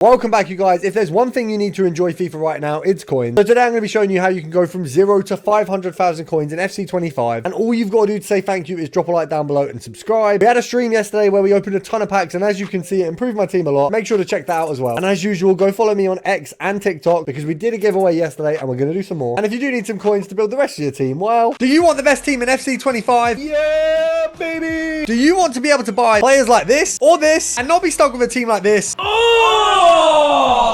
Welcome back, you guys. If there's one thing you need to enjoy FIFA right now, it's coins. So today I'm going to be showing you how you can go from 0 to 500,000 coins in FC25. And all you've got to do to say thank you is drop a like down below and subscribe. We had a stream yesterday where we opened a ton of packs, and as you can see, it improved my team a lot. Make sure to check that out as well. And as usual, go follow me on X and TikTok because we did a giveaway yesterday and we're going to do some more. And if you do need some coins to build the rest of your team, well, do you want the best team in FC25? Yeah, baby! Do you want to be able to buy players like this or this and not be stuck with a team like this?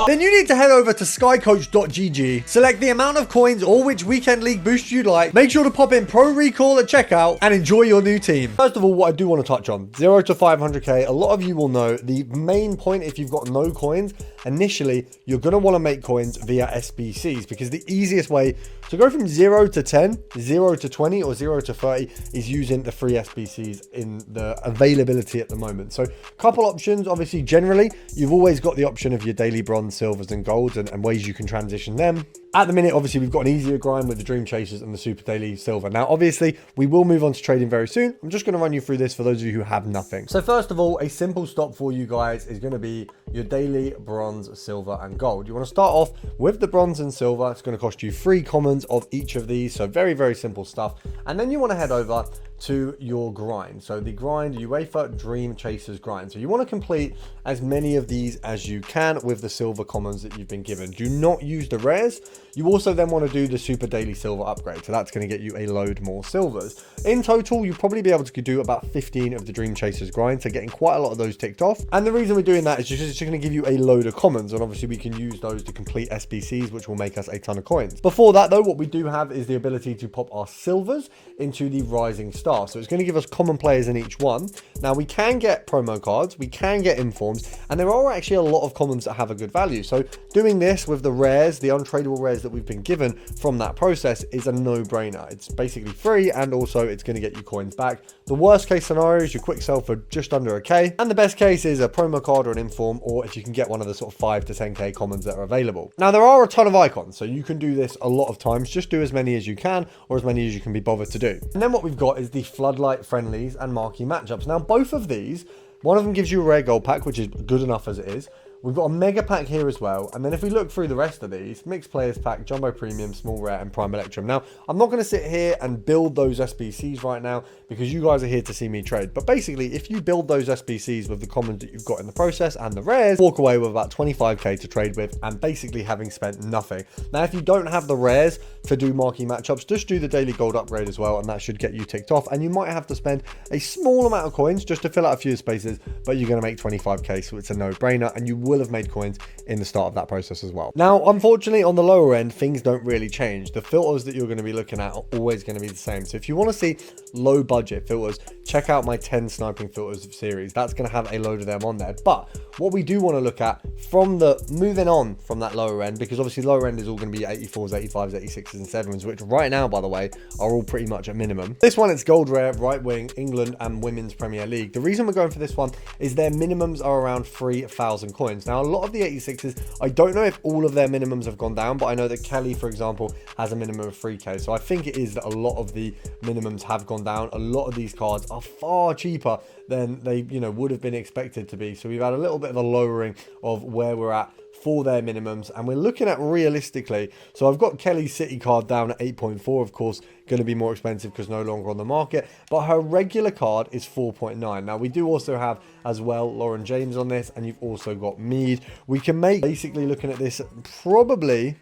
Then you need to head over to skycoach.gg, select the amount of coins or which weekend league boost you'd like, make sure to pop in Pro Recall at checkout, and enjoy your new team. First of all, what I do want to touch on, 0 to 500k, a lot of you will know the main point if you've got no coins, initially, you're going to want to make coins via SBCs because the easiest way to go from 0 to 10, 0 to 20, or 0 to 30 is using the free SBCs in the availability at the moment. So couple options, obviously, generally, you've always got the option of your daily bronze, silvers and golds and ways you can transition them. At the minute, obviously, we've got an easier grind with the Dreamchasers and the Super Daily Silver. Now, obviously, we will move on to trading very soon. I'm just going to run you through this for those of you who have nothing. So first of all, a simple stop for you guys is going to be your daily bronze, silver and gold. You want to start off with the bronze and silver. It's going to cost you 3 commons of each of these. So very, very simple stuff. And then you want to head over to your grind. So the grind, UEFA Dreamchasers grind. So you want to complete as many of these as you can with the silver commons that you've been given. Do not use the rares. You also then want to do the Super Daily Silver upgrade. So that's going to get you a load more silvers. In total, you'll probably be able to do about 15 of the Dreamchasers grind. So getting quite a lot of those ticked off. And the reason we're doing that is just it's going to give you a load of commons. And obviously we can use those to complete SBCs, which will make us a ton of coins. Before that though, what we do have is the ability to pop our silvers into the rising star. So it's going to give us common players in each one. Now we can get promo cards, we can get informs, and there are actually a lot of commons that have a good value. So doing this with the rares, the untradeable rares that we've been given from that process is a no-brainer. It's basically free, and also it's going to get you coins back. The worst case scenario is your quick sell for just under a K, and the best case is a promo card or an inform, or if you can get one of the sort of 5 to 10k commons that are available. Now there are a ton of icons, so you can do this a lot of times. Just do as many as you can, or as many as you can be bothered to do. And then what we've got is the floodlight friendlies and marquee matchups. Now both of these, one of them gives you a rare gold pack, which is good enough as it is. We've got a mega pack here as well. And then if we look through the rest of these, mixed players pack, jumbo premium, small rare and prime electrum. Now, I'm not going to sit here and build those SBCs right now because you guys are here to see me trade. But basically, if you build those SBCs with the commons that you've got in the process and the rares, walk away with about 25k to trade with and basically having spent nothing. Now, if you don't have the rares to do marquee matchups, just do the daily gold upgrade as well. And that should get you ticked off. And you might have to spend a small amount of coins just to fill out a few spaces, but you're going to make 25k. So it's a no-brainer, and you will have made coins in the start of that process as well. Now, unfortunately, on the lower end, things don't really change. The filters that you're going to be looking at are always going to be the same. So if you want to see low budget filters, check out my 10 sniping filters series. That's going to have a load of them on there. But what we do want to look at from the moving on from that lower end, because obviously lower end is all going to be 84s, 85s, 86s and 7s, which right now, by the way, are all pretty much at minimum. This one, it's gold rare, right wing, England and Women's Premier League. The reason we're going for this one is their minimums are around 3,000 coins. Now, a lot of the 86s, I don't know if all of their minimums have gone down, but I know that Kelly, for example, has a minimum of 3k. So I think it is that a lot of the minimums have gone down. A lot of these cards are far cheaper than they, would have been expected to be. So we've had a little bit of a lowering of where we're at for their minimums, and we're looking at realistically. So I've got Kelly's City card down at 8.4, of course, going to be more expensive because no longer on the market, but her regular card is 4.9. Now we do also have as well Lauren James on this, and you've also got Mead. We can make, basically looking at this, probably,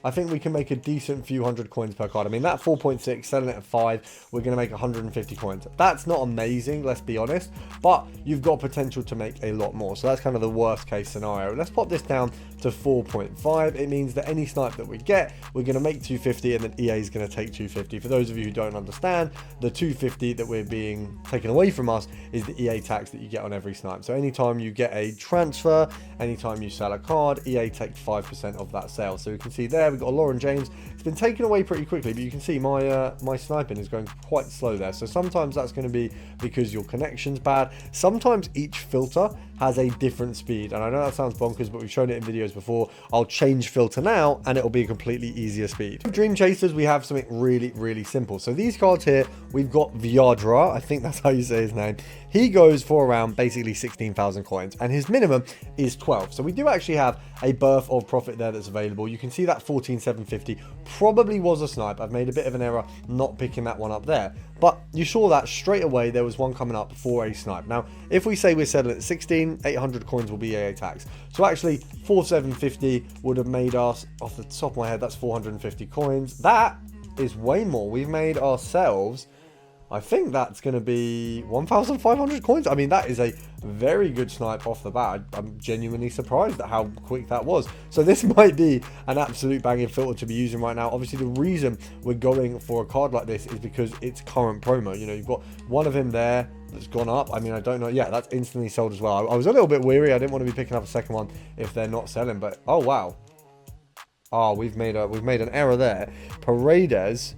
I think we can make a decent few hundred coins per card. I mean, that 4.6, selling it at 5, we're going to make 150 coins. That's not amazing, let's be honest, but you've got potential to make a lot more. So that's kind of the worst case scenario. Let's pop this down to 4.5. It means that any snipe that we get, we're going to make 250, and then EA is going to take 250. For those of you who don't understand, the 250 that we're being taken away from us is the EA tax that you get on every snipe. So anytime you get a transfer, anytime you sell a card, EA takes 5% of that sale. So you can see there, we've got a Lauren James. It's been taken away pretty quickly, but you can see my sniping is going quite slow there. So sometimes that's going to be because your connection's bad. Sometimes each filter has a different speed. And I know that sounds bonkers, but we've shown it in videos before. I'll change filter now and it'll be a completely easier speed. For Dreamchasers, we have something really, really simple. So these cards here, we've got Viadra, I think that's how you say his name. He goes for around basically 16,000 coins and his minimum is 12. So we do actually have a Birth of Profit there that's available. You can see that 14,750 probably was a snipe. I've made a bit of an error not picking that one up there, but you saw that straight away there was one coming up for a snipe. Now, if we say we're settling at 16, 800 coins will be EA tax. So actually 4,750 would have made us, off the top of my head, that's 450 coins. That is way more. We've made ourselves, I think that's going to be 1,500 coins. I mean, that is a very good snipe off the bat. I'm genuinely surprised at how quick that was. So this might be an absolute banging filter to be using right now. Obviously, the reason we're going for a card like this is because it's current promo. You know, you've got one of him there that's gone up. I mean, I don't know. Yeah, that's instantly sold as well. I was a little bit weary. I didn't want to be picking up a second one if they're not selling. But oh wow, oh we've made an error there. Paredes.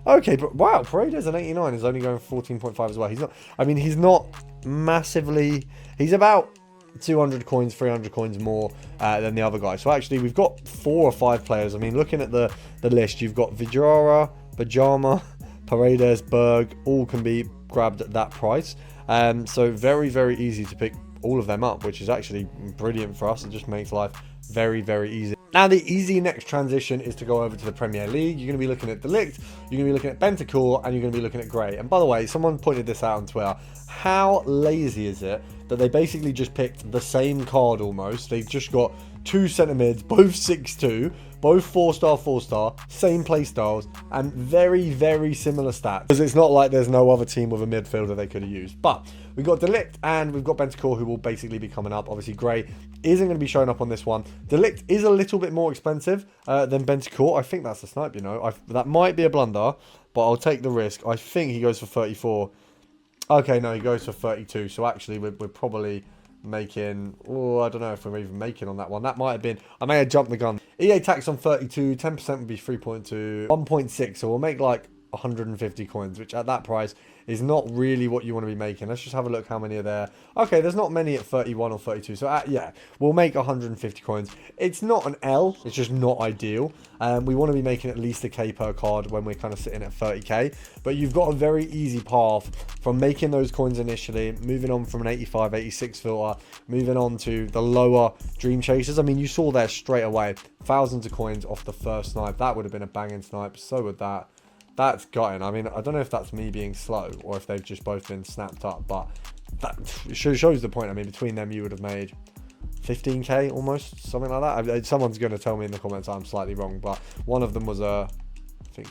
Okay, but wow, Paredes at 89 is only going 14.5 as well. He's not, I mean, he's not massively, he's about 200 coins, 300 coins more than the other guy. So actually, we've got 4 or 5 players. I mean, looking at the list, you've got Vijara, Bajama, Paredes, Berg, all can be grabbed at that price. So very, very easy to pick all of them up, which is actually brilliant for us. It just makes life very, very easy. Now, the easy next transition is to go over to the Premier League. You're going to be looking at Delict, you're going to be looking at Bentancur, and you're going to be looking at Gray. And by the way, someone pointed this out on Twitter. How lazy is it that they basically just picked the same card almost? They've just got 2 centre mids, both 6'2", both 4-star, 4-star, same play styles, and very, very similar stats. Because it's not like there's no other team with a midfielder they could have used. But we've got Delict and we've got Bentancur, who will basically be coming up. Obviously, Gray isn't going to be showing up on this one. Delict is a little bit more expensive than Bentancur. I think that's a snipe, you know. That might be a blunder, but I'll take the risk. I think he goes for 34. Okay, no, he goes for 32. So actually, we're probably making, oh, I don't know if we're even making on that one. That might have been, I may have jumped the gun. EA tax on 32, 10% would be 3.2, 1.6. So we'll make like 150 coins, which at that price is not really what you want to be making. Let's just have a look how many are there. Okay, there's not many at 31 or 32. So yeah, we'll make 150 coins. It's not an L, it's just not ideal. We want to be making at least a K per card when we're kind of sitting at 30k. But you've got a very easy path from making those coins initially, moving on from an 85, 86 filter, moving on to the lower Dreamchasers. I mean, you saw there straight away, thousands of coins off the first snipe. That would have been a banging snipe. So would that. That's gutting. I mean, I don't know if that's me being slow or if they've just both been snapped up, but that shows the point. I mean, between them, you would have made 15k almost, something like that. Someone's going to tell me in the comments I'm slightly wrong, but one of them was I think,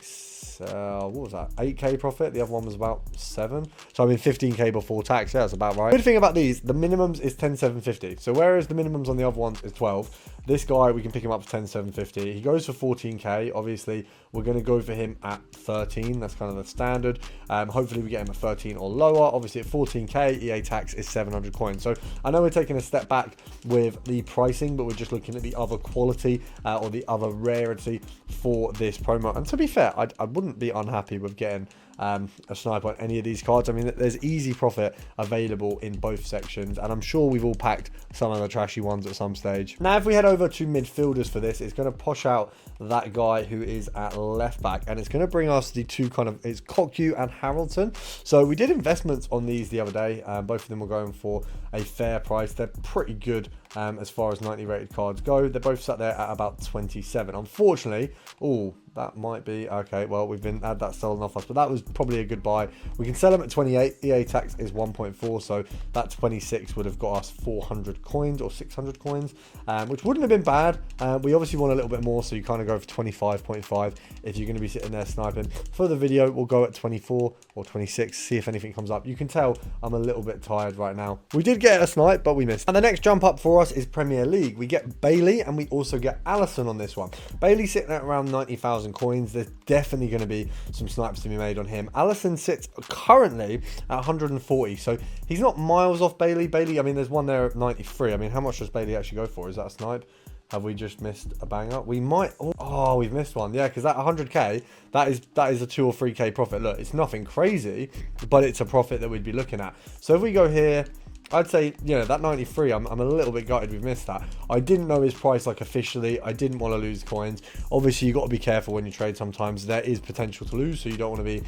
what was that? 8k profit. The other one was about 7. So I mean, 15k before tax. Yeah, that's about right. Good thing about these, the minimums is 10,750. So whereas the minimums on the other ones is 12, this guy, we can pick him up for 10,750. He goes for 14k. Obviously, we're going to go for him at 13. That's kind of the standard. Hopefully, we get him at 13 or lower. Obviously, at 14k, EA tax is 700 coins. So I know we're taking a step back with the pricing, but we're just looking at the other quality or the other rarity for this promo. And to be fair, I wouldn't be unhappy with getting a snipe on any of these cards. I mean, there's easy profit available in both sections, and I'm sure we've all packed some of the trashy ones at some stage. Now, if we head over to midfielders for this, it's going to posh out that guy who is at left back, and it's going to bring us the two kind of, it's Cocu and Harrelson. So we did investments on these the other day. Both of them were going for a fair price. They're pretty good as far as 90 rated cards go. They're both sat there at about 27. Unfortunately, oh, that might be okay. Well, we've had that stolen off us, but that was probably a good buy. We can sell them at 28. EA tax is 1.4, so that 26 would have got us 400 coins or 600 coins, which wouldn't have been bad. We obviously want a little bit more, so you kind of go for 25.5 if you're going to be sitting there sniping. For the video, we'll go at 24 or 26, see if anything comes up. You can tell I'm a little bit tired right now. We did get a snipe, but we missed. And the next jump up for us is Premier League. We get Bailey, and we also get Allison on this one. Bailey sitting at around 90,000 coins. There's definitely going to be some snipes to be made on him. Allison sits currently at 140, so he's not miles off Bailey. Bailey, I mean, there's one there at 93. I mean, how much does Bailey actually go for? Is that a snipe? Have we just missed a banger? We might. Oh, we've missed one. Yeah, because that 100k, that is a 2 or 3k profit. Look, it's nothing crazy, but it's a profit that we'd be looking at. So if we go here I'd say, that 93, I'm a little bit gutted we've missed that. I didn't know his price, like, officially. I didn't want to lose coins. Obviously, you got to be careful when you trade sometimes. There is potential to lose, so you don't want to be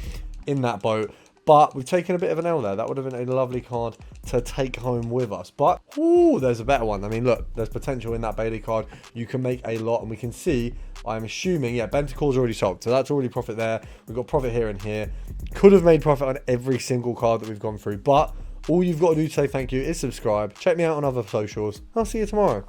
in that boat. But we've taken a bit of an L there. That would have been a lovely card to take home with us. But, ooh, there's a better one. I mean, look, there's potential in that Bailey card. You can make a lot, and we can see, I'm assuming, yeah, Bentacle's already sold. So that's already profit there. We've got profit here and here. Could have made profit on every single card that we've gone through. But all you've got to do to say thank you is subscribe. Check me out on other socials. I'll see you tomorrow.